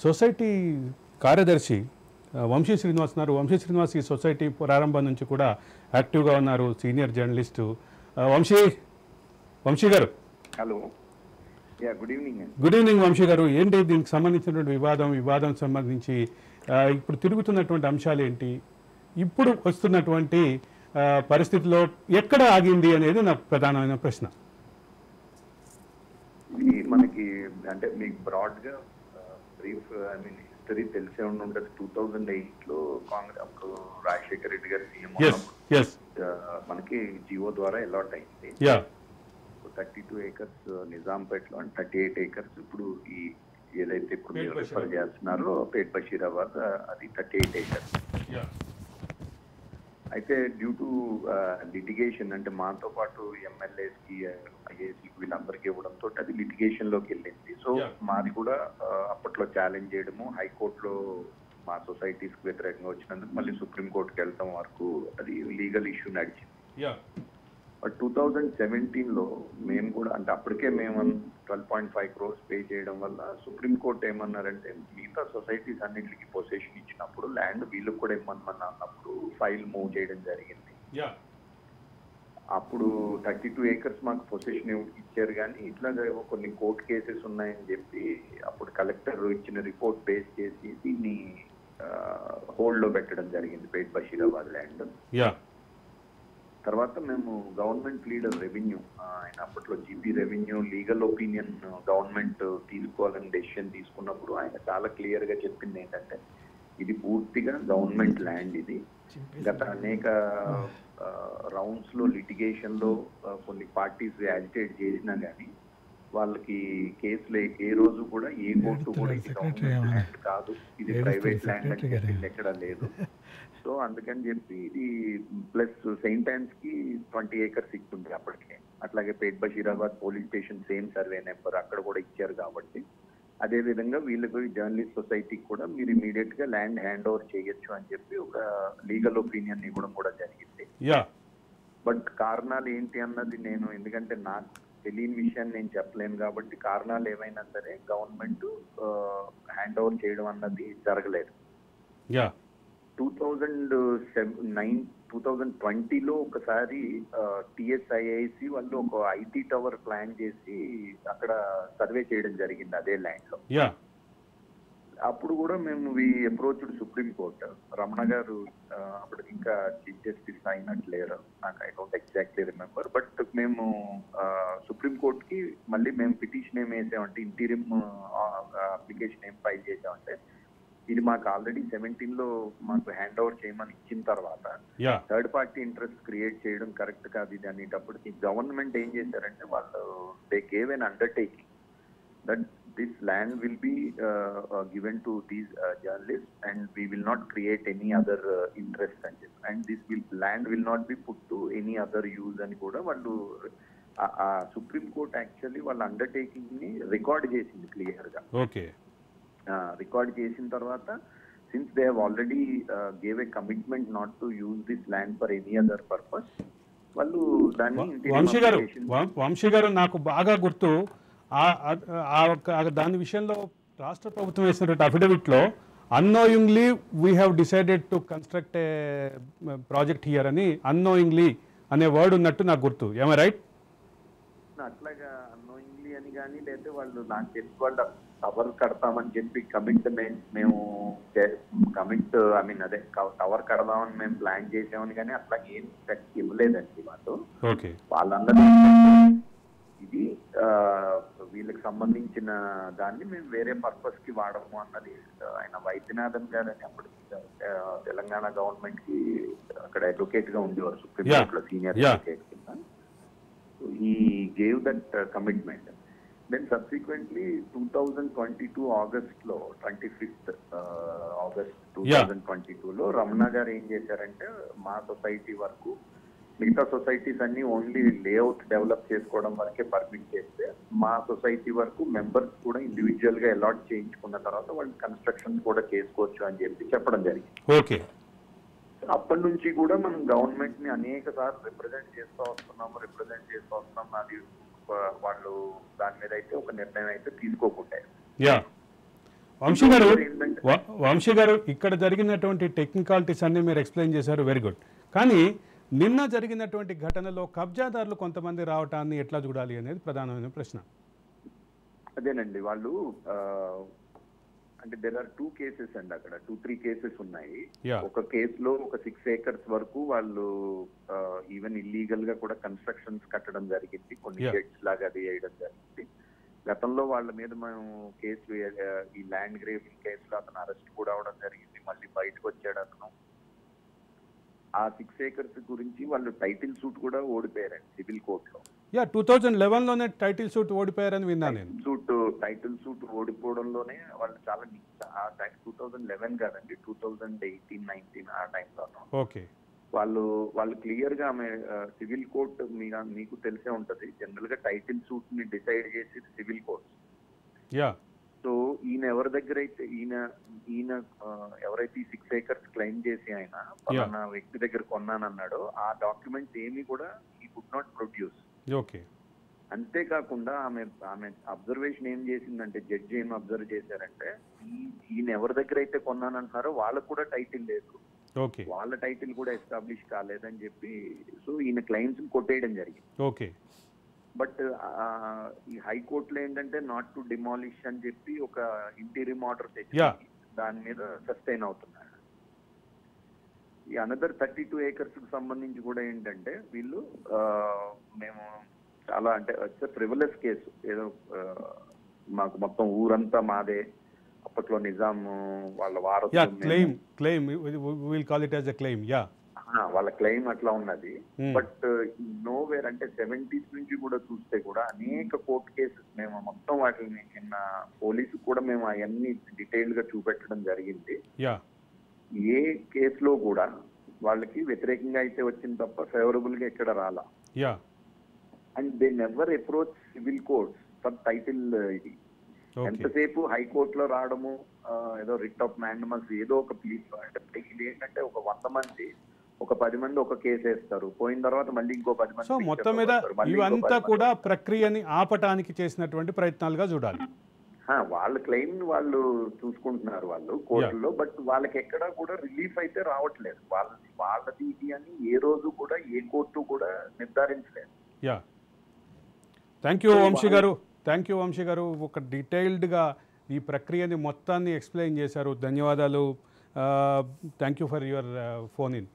Society కార్యదర్శి వంశీ శ్రీనివాస్ ఉన్నారు. వంశీ శ్రీనివాస్ ఈ సొసైటీ ప్రారంభం నుంచి కూడా యాక్టివ్గా ఉన్నారు, senior journalist. Vamsi garu, hello. Good evening. Good evening Vamsi garu. ఏంటి దీనికి సంబంధించినటువంటి వివాదం సంబంధించి ఇప్పుడు తిరుగుతున్నటువంటి అంశాలు ఏంటి, ఇప్పుడు వస్తున్నటువంటి పరిస్థితిలో ఎక్కడ ఆగింది అనేది నా ప్రధానమైన ప్రశ్న. ఇది మనకి అంటే మీకు బ్రాడ్గా బ్రీఫ్ హిస్టరీ తెలిసే ఉంటుంది. 2008లో కాంగ్రెస్ అప్పుడు రాజశేఖర రెడ్డి గారు సీఎం మనకి జియో ద్వారా అలాట్ అయింది. 32 acres నిజాంపేటలో అండ్ 38 acres ఇప్పుడు ఈ ఏదైతే ఇప్పుడు మీరు రిఫర్ చేస్తున్నారో పేట్ బషీరాబాద్, అది 38 acres. అయితే డ్యూ టు లిటిగేషన్, అంటే మాతో పాటు ఎమ్మెల్యేస్కి ఐఏఎస్కి వీళ్ళందరికీ ఇవ్వడంతో అది లిటిగేషన్ లోకి వెళ్ళింది. సో మాది కూడా అప్పట్లో ఛాలెంజ్ చేయడము, హైకోర్టులో మా సొసైటీస్కి వ్యతిరేకంగా వచ్చినందుకు మళ్ళీ సుప్రీంకోర్టుకి వెళ్ళటం వరకు అది లీగల్ ఇష్యూ నడిచింది. బట్ 2017లో మేము కూడా, అంటే అప్పటికే మేము 12.5 crores పే చేయడం వల్ల సుప్రీంకోర్టు ఏమన్నారంటే మిగతా సొసైటీస్ అన్నింటికి పొసెషన్ ఇచ్చినప్పుడు ల్యాండ్ వీళ్ళకి కూడా ఇవ్వమని అన్నప్పుడు ఫైల్ మూవ్ చేయడం జరిగింది. అప్పుడు 32 acres మాకు పొసెషన్ ఇచ్చారు, కానీ ఇట్లా కొన్ని కోర్టు కేసెస్ ఉన్నాయని చెప్పి అప్పుడు కలెక్టర్ ఇచ్చిన రిపోర్ట్ బేస్ చేసి దీన్ని హోల్డ్ లో పెట్టడం జరిగింది, పేట్ బషీరాబాద్ ల్యాండ్. తర్వాత మేము గవర్నమెంట్ లీడర్ రెవెన్యూ, ఆయన అప్పట్లో GP revenue legal opinion government తీసుకోవాలని డెసిషన్ తీసుకున్నప్పుడు ఆయన చాలా క్లియర్ గా చెప్పింది ఏంటంటే ఇది పూర్తిగా గవర్నమెంట్ ల్యాండ్. ఇది గత అనేక రౌండ్స్ లో లిటిగేషన్ లో కొన్ని పార్టీస్ యాజిటేట్ చేసినా కానీ వాళ్ళకి కేసులు ఏ రోజు కూడా ఏ కోర్టు కూడా ఇది గవర్నమెంట్ ల్యాండ్ కాదు, ఇది ప్రైవేట్ ల్యాండ్ అని చెప్పింది ఎక్కడ లేదు. సో అందుకని చెప్పి ఇది ప్లస్ సెయింట్ ఆన్స్ కి 20 acres ఇచ్చింది అప్పటికే. అట్లాగే Pet Basheerabad police station same survey number అక్కడ కూడా ఇచ్చారు కాబట్టి అదే విధంగా వీళ్ళకి జర్నలిస్ట్ సొసైటీకి కూడా మీరు ఇమీడియట్ గా ల్యాండ్ హ్యాండ్ ఓవర్ చేయొచ్చు అని చెప్పి ఒక లీగల్ ఒపీనియన్ ఇవ్వడం కూడా జరిగింది. బట్ కారణాలు ఏంటి అన్నది నేను, ఎందుకంటే నాకు తెలియని విషయాన్ని నేను చెప్పలేను కాబట్టి కారణాలు ఏమైనా సరే గవర్నమెంట్ హ్యాండ్ ఓవర్ చేయడం అన్నది జరగలేదు. 2020లో ఒకసారి టిఎస్ఐఐసి వాళ్ళు ఒక ఐటీ టవర్ ప్లాన్ చేసి అక్కడ సర్వే చేయడం జరిగింది అదే ల్యాండ్ లో. అప్పుడు కూడా మేము అప్రోచ్డ్ సుప్రీం కోర్టు. రమణ గారు అప్పటికి ఇంకా చీఫ్ జస్టిస్ అయినట్లేరు, నాకు I don't exactly remember. But మేము సుప్రీం కోర్టుకి మళ్ళీ మేము పిటిషన్ ఏం వేసామంటే, ఇంటీరియం అప్లికేషన్ ఏం ఫైల్ చేసామంటే ఇది మాకు ఆల్రెడీ 17లో మాకు హ్యాండ్ ఓవర్ చేయమని ఇచ్చిన తర్వాత థర్డ్ పార్టీ ఇంట్రెస్ట్ క్రియేట్ చేయడం కరెక్ట్ కాదు ఇది అనేటప్పటికి గవర్నమెంట్ ఏం చేశారంటే వాళ్ళు they gave N undertaking that this land will be given to these journalist and we will not create any other interest అని చెప్పి, and this land will not be put to any other use అని కూడా వాళ్ళు supreme court actually వాళ్ళ undertaking ని record చేసింది clear గా. Record చేసిన తర్వాత since they have already gave a commitment not to use this land for any other purpose, వాళ్ళు దాన్ని. వంశీ గారు, నాకు బాగా గుర్తు దాని విషయంలో రాష్ట్ర ప్రభుత్వం వేసినటువంటి అఫిడవిట్ లో annoyingly we have decided to construct a project here అని అన్నోయింగ్లీ అనే వర్డ్ ఉన్నట్టు నాకు గుర్తు. ఏమై రైట్? అట్లాగా అన్నోయింగ్లీ అని కానీ లేకపోతే వాళ్ళు నాకు తెలిసి వాళ్ళు టవర్ కడతామని చెప్పి మేము అదే టవర్ కడదామని మేము ప్లాన్ చేసామని కానీ అట్లా ఏం ఇవ్వలేదండి వాళ్ళు. వాళ్ళందరూ ఇది వీళ్ళకి సంబంధించిన దాన్ని మేము వేరే పర్పస్ కి వాడము అన్నది ఆయన వైద్యనాథన్ గారు అని అప్పటికి తెలంగాణ గవర్నమెంట్ కి అక్కడ అడ్వకేట్ గా ఉండేవారు సుప్రీం కోర్టులో, సీనియర్ అడ్వకేట్ కింద. he gave that commitment. Then subsequently 2022 August లో 25th August 2022 లో రమణ గారు ఏం చేశారంటే మా సొసైటీ వరకు, మిగతా సొసైటీస్ అన్ని ఓన్లీ లేఅవుట్ డెవలప్ చేసుకోవడం వరకే పర్మిట్ చేస్తే మా సొసైటీ వరకు మెంబర్స్ కూడా ఇండివిజువల్ గా అలాట్ చేయించుకున్న తర్వాత వాళ్ళు కన్స్ట్రక్షన్ కూడా చేసుకోవచ్చు అని చెప్పి చెప్పడం జరిగింది. అప్పటి నుంచి కూడా మనం గవర్నమెంట్ ని అనేక సార్లు రిప్రజెంట్ చేస్తూ వస్తున్నాం. అది వాళ్ళు దాని మీద అయితే ఒక నిర్ణయం అయితే తీసుకోకుంటారు. వంశీ గారు ఏంటంటే వంశీ గారు ఇక్కడ జరిగినటువంటి టెక్నికాలిటీస్ అన్ని మీరు ఎక్స్ప్లెయిన్ చేశారు, వెరీ గుడ్. కానీ నిన్న జరిగినటువంటి ఘటనలో కబ్జాదారులు కొంతమంది రావటాన్ని ఎట్లా చూడాలి అనేది ప్రధానమైన ప్రశ్న. అదేనండి, వాళ్ళు అంటే దెర్ ఆర్ 2 కేసెస్ అండి, అక్కడ 2-3 కేసెస్ ఉన్నాయి. ఒక కేసులో ఒక 6 acres వరకు వాళ్ళు ఈవెన్ ఇల్లీగల్ గా కూడా కన్స్ట్రక్షన్స్ కట్టడం జరిగింది, కొన్ని షెడ్స్ లాగా అది వేయడం జరిగింది. గతంలో వాళ్ళ మీద మేము కేసు ఈ ల్యాండ్ గ్రేవింగ్ కేసులో అతను అరెస్ట్ కూడా అవడం జరిగింది, మళ్ళీ బయటకు వచ్చాడు అతను. ఆ 6 acres గురించి వాళ్ళు టైటిల్ సూట్ కూడా ఓడిపోయారండి సివిల్ కోర్టులో. 2011లోనే టైటిల్ సూట్ ఓడిపోయారని విన్నాను నేను. టైటిల్ సూట్ ఓడిపోవడంలోనే వాళ్ళు చాలా ఆ టైం 2011 కాదండి, 2018-19 ఆ టైంలో ఓకే వాళ్ళు క్లియర్ గా ఆమె సివిల్ కోర్ట్ మీకు తెలిసే ఉంటది, జనరల్ గా టైటిల్ సూట్ ని డిసైడ్ చేసి సివిల్ కోర్ట్. సో ఈయన ఎవరి దగ్గర అయితే ఈయన ఎవరైతే 6 acres క్లెయిమ్ చేసి ఆయన పలానా వ్యక్తి దగ్గర కొన్నానన్నాడో ఆ డాక్యుమెంట్స్ ఏమి కూడా ఈ కుడ్ నాట్ ప్రొడ్యూస్. ఓకే. అంతేకాకుండా ఆమె అబ్జర్వేషన్ ఏం చేసిందంటే, జడ్జి ఏం అబ్జర్వ్ చేశారంటే, ఈయన ఎవరి దగ్గర అయితే కొన్నానంటున్నారో వాళ్ళకు కూడా టైటిల్ లేదు, వాళ్ళ టైటిల్ కూడా ఎస్టాబ్లిష్ కాలేదని చెప్పి సో ఈయన క్లెయిమ్స్ కొట్టేయడం జరిగింది. ఓకే. బట్ ఈ హైకోర్టులో ఏంటంటే నాట్ టు డిమాలిష్ అని చెప్పి ఒక ఇంటీరియం ఆర్డర్ తెచ్చి దాని మీద సస్టైన్ అవుతున్నారు. ఈ అనదర్ 32 acres కు సంబంధించి కూడా ఏంటంటే వీళ్ళు మేము చాలా అంటే ఫ్రివలస్ కేసు, ఏదో మాకు మొత్తం ఊరంతా మాదే, అప్పట్లో నిజాం వాళ్ళ వాళ్ళ క్లెయిమ్ అట్లా ఉన్నది. బట్ నోవేర్ అంటే 70s నుంచి కూడా చూస్తే కూడా అనేక కోర్టు కేసెస్ మేము మొత్తం వాటిని నిన్న పోలీసు కూడా మేము అవన్నీ డీటెయిల్ గా చూపెట్టడం జరిగింది. ఏ కేసులో కూడా వాళ్ళకి వ్యతిరేకంగా అయితే వచ్చింది తప్ప ఫేవరబుల్ గా ఎక్కడ రాలా. And they never approach civil courts for title. ఇది ఎంతసేపు హైకోర్టులో రావడము, ఏదో రిట్ ఆఫ్ మ్యాండమస్ ఏదో ఒక ప్లీజ్. అంటే ఇది ఏంటంటే ఒక 100 మంది ఒక 10 మంది ఒక కేసు వేస్తారు, పోయిన తర్వాత మళ్ళీ ఇంకో 10 మంది. సో మొత్తం మీద ఇవంతా కూడా ప్రక్రియని ఆపటానికి చేసినటువంటి ప్రయత్నాలుగా చూడాలి. వాళ్ళ క్లెయిమ్ వాళ్ళు చూసుకుంటున్నారు వాళ్ళు కోర్టులో, బట్ వాళ్ళకి ఎక్కడా కూడా రిలీఫ్ అయితే రావట్లేదు. వాళ్ళది ఇది అని ఏ రోజు కూడా ఏ కోర్టు కూడా నిర్ధారించలేదు. థ్యాంక్ యూ వంశీ గారు, ఒక డీటెయిల్డ్గా ఈ ప్రక్రియని మొత్తాన్ని ఎక్స్ప్లెయిన్ చేశారు. ధన్యవాదాలు. Thank you for your phone in.